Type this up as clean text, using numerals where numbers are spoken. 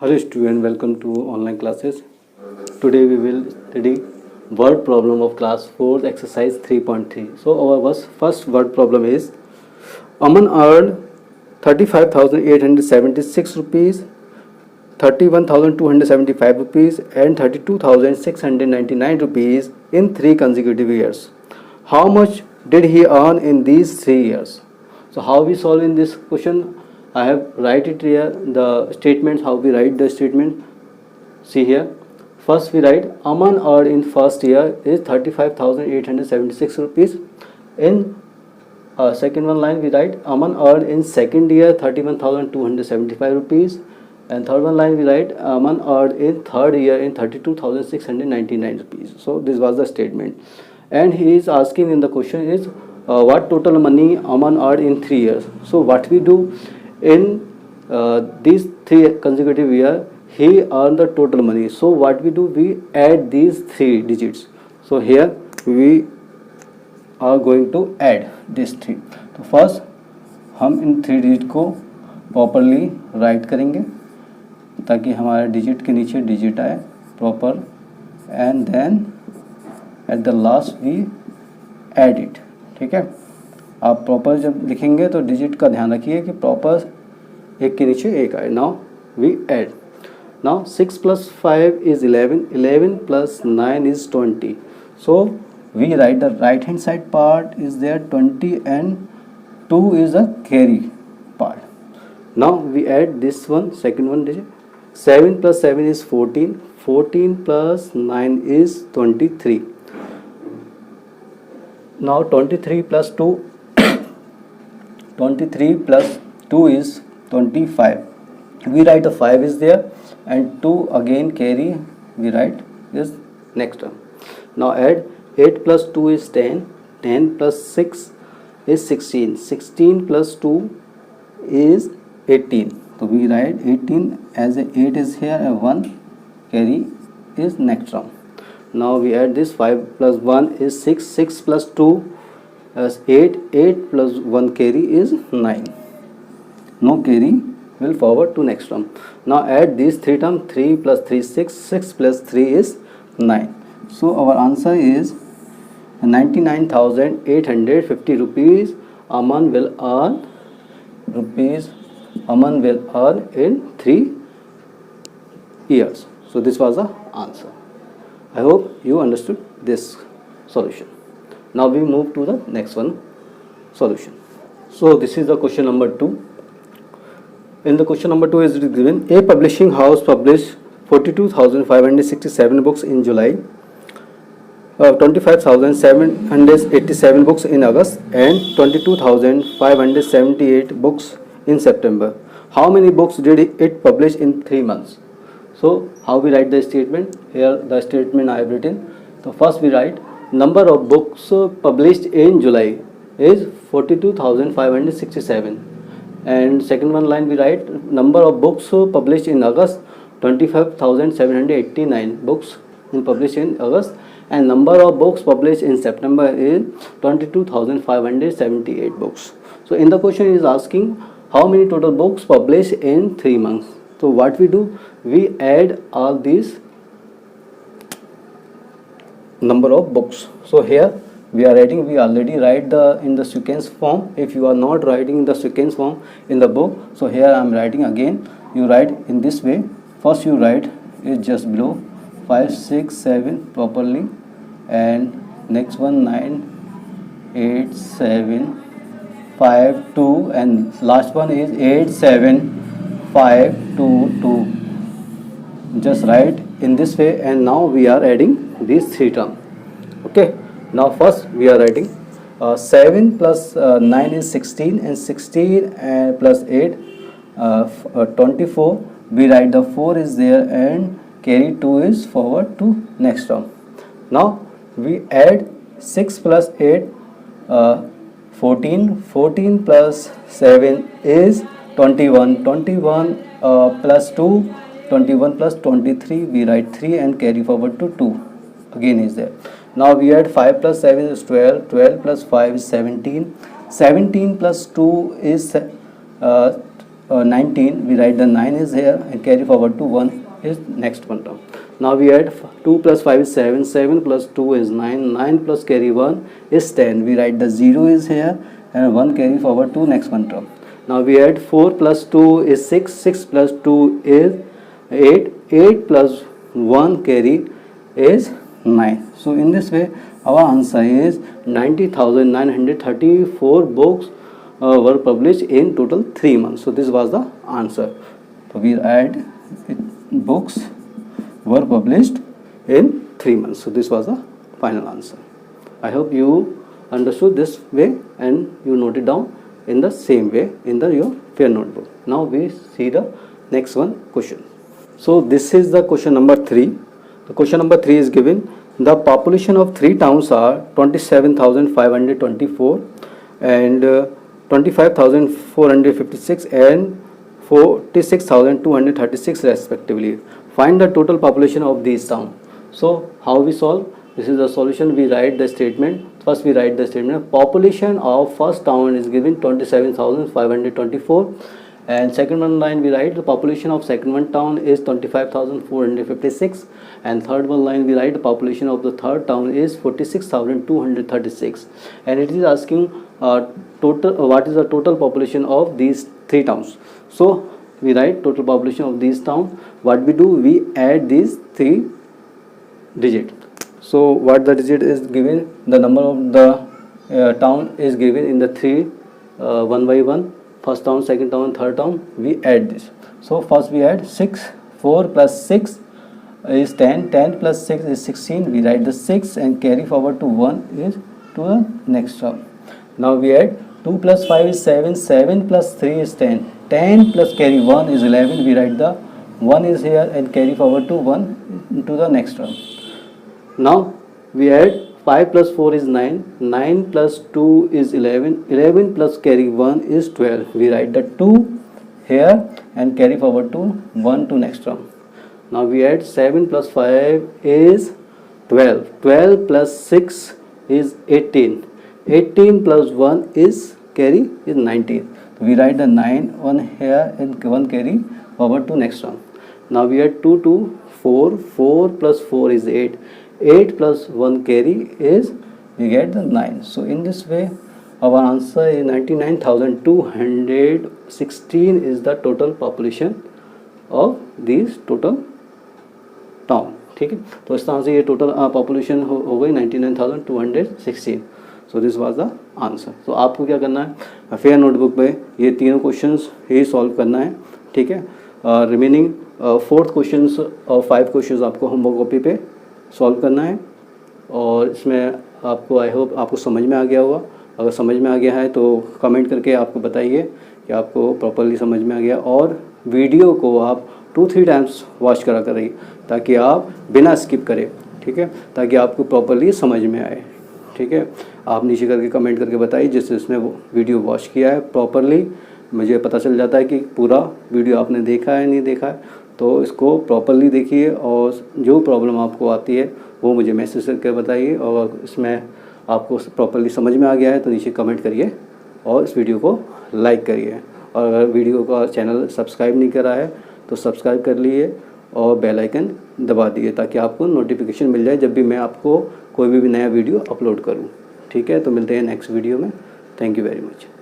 Hello student, welcome to online classes. Today we will study word problem of class 4 exercise 3.3. So our first word problem is Aman earned 35,876 rupees, 31,275 rupees and 32,699 rupees in 3 consecutive years. How much did he earn in these 3 years? So how we solve in this question? I have write it here, the statements, how we write the statement. See here, first we write Aman earned in first year is 35,876 rupees. In second one line we write Aman earned in second year 31,275 rupees, and third one line we write Aman earned in third year in 32,699 rupees. So this was the statement, and he is asking in the question is what total money Aman earned in 3 years. So what we do in these 3 consecutive years, he earned the total money. So what we do, we add these 3 digits. So here we are going to add this 3. तो first हम इन 3 digit को properly write करेंगे ताकि हमारे digit के नीचे digit आए proper, and then at the last we add it. ठीक है, आप प्रॉपर जब लिखेंगे तो डिजिट का ध्यान रखिए कि प्रॉपर एक के नीचे एक आए. Now we add. Now 6 + 5 is 11, 11 + 9 is 20. So we write the right hand side part is there 20 and 2 is a carry part. Now we add this one, second one digit. 7 + 7 is 14, 14 + 9 is 23. Now 23 + 2 23 + 2 is 25. We write the 5 is there and 2 again carry, we write is next term. Now add 8 + 2 is 10, 10 + 6 is 16, 16 + 2 is 18. So we write 18 as a 8 is here and 1 carry is next term. Now we add this 5 + 1 is 6, 6 + 2 is 8, 8 + 1 carry is 9. No carry will forward to next term. Now add these 3 terms, 3 + 3 6, 6 + 3 is 9. So our answer is 99,850 rupees Aman will earn in 3 years. So this was the answer. I hope you understood this solution. Now we move to the next one solution. So this is the question number 2. In the question number 2 is given a publishing house published 42,567 books in July, 25,787 books in August and 22,578 books in September. How many books did it publish in 3 months? So how we write the statement? Here the statement I have written. So first we write number of books published in July is 42,567, and second one line we write number of books published in August, 25,789 books published in August, and number of books published in September is 22,578 books. So in the question is asking how many total books published in 3 months. So what we do, we add all these number of books. So here we are writing, we already write in the sequence form. If you are not writing in the sequence form in the book, so here I am writing again. You write in this way. First you write is just below 5 6 7 properly, and next one 9 8 7 5 2, and last one is 8 7 5 2 2. Just write in this way, and now we are adding these 3 terms. Okay, now first we are writing 7 + 9 is 16, and 16 plus 8 24. We write the 4 is there and carry 2 is forward to next term. Now we add 6 + 8 14, 14 + 7 is 21, 21 plus 2 21 + 23, we write 3 and carry forward to 2 again is there. Now we add 5 + 7 is 12, 12 + 5 is 17, 17 + 2 is 19, we write the 9 is here and carry forward to 1 is next one term. Now we add 2 plus 5 is 7, 7 plus 2 is 9, 9 plus carry 1 is 10. We write the 0 is here and 1 carry forward to next one term. Now we add 4 plus 2 is 6, 6 plus 2 is 8, 8 plus 1 carry is 9. So in this way our answer is 90,934 books were published in total 3 months. So this was the answer. So we add books were published in 3 months. So this was the final answer. I hope you understood this way and you note it down in the same way in your fair notebook. Now we see the next one question. So this is the question number 3. The question number 3 is given. The population of 3 towns are 27,524 and 25,456 and 46,236 respectively. Find the total population of these towns. So how we solve? This is the solution. We write the statement. First we write the statement. Population of first town is given 27,524 and second one line we write the population of second one town is 25,456 and third one line we write the population of the third town is 46,236 and it is asking total what is the total population of these 3 towns. So we write total population of these towns. What we do, we add these 3 digits. So what the digit is given, the number of the town is given in the 3 one by one, first town, second town, third town. We add this. So first we add 6, 4 plus 6 is 10, 10 plus 6 is 16. We write the 6 and carry forward to 1 is to the next term. Now we add 2 plus 5 is 7, 7 plus 3 is 10, 10 plus carry 1 is 11. We write the 1 is here and carry forward to 1 to the next term. Now we add 5 plus 4 is 9, 9 plus 2 is 11, 11 plus carry 1 is 12. We write the 2 here and carry forward to 1 to next term. Now we add 7 plus 5 is 12, 12 plus 6 is 18, 18 plus 1 is carry is 19. We write the 9 1 here and 1 carry forward to next term. Now we add 2 to 4, 4 plus 4 is 8, 8 plus 1 carry is, we get the 9. So in this way our answer is 99,216 is the total population of these total town. ठीक है, तो इस तरह से ये total population हो गई 99,216. So this was the answer. तो आपको क्या करना है, फेयर नोटबुक पे ये तीनों क्वेश्चंस ही सॉल्व करना है. ठीक है, रिमेनिंग 4th क्वेश्चंस और 5 क्वेश्चंस आपको होमवर्क कॉपी पे सॉल्व करना है. और इसमें आपको आई होप आपको समझ में आ गया होगा. अगर समझ में आ गया है तो कमेंट करके आपको बताइए कि आपको प्रॉपर्ली समझ में आ गया. और वीडियो को आप 2-3 टाइम्स वॉच करा करिए ताकि आप बिना स्किप करें. ठीक है, ताकि आपको प्रॉपर्ली समझ में आए. ठीक है, आप नीचे करके कमेंट करके बताइए जिससे उसने वो वीडियो वॉच किया है प्रॉपर्ली. मुझे पता चल जाता है कि पूरा वीडियो आपने देखा है नहीं देखा है. तो इसको प्रॉपर्ली देखिए और जो प्रॉब्लम आपको आती है वो मुझे मैसेज करके बताइए. और इसमें आपको प्रॉपर्ली समझ में आ गया है तो नीचे कमेंट करिए और इस वीडियो को लाइक करिए. और अगर वीडियो का चैनल सब्सक्राइब नहीं करा है तो सब्सक्राइब कर लीजिए और बेल आइकन दबा दिए ताकि आपको नोटिफिकेशन मिल जाए जब भी मैं आपको कोई भी नया वीडियो अपलोड करूं. ठीक है, तो मिलते हैं नेक्स्ट वीडियो में. Thank you very much.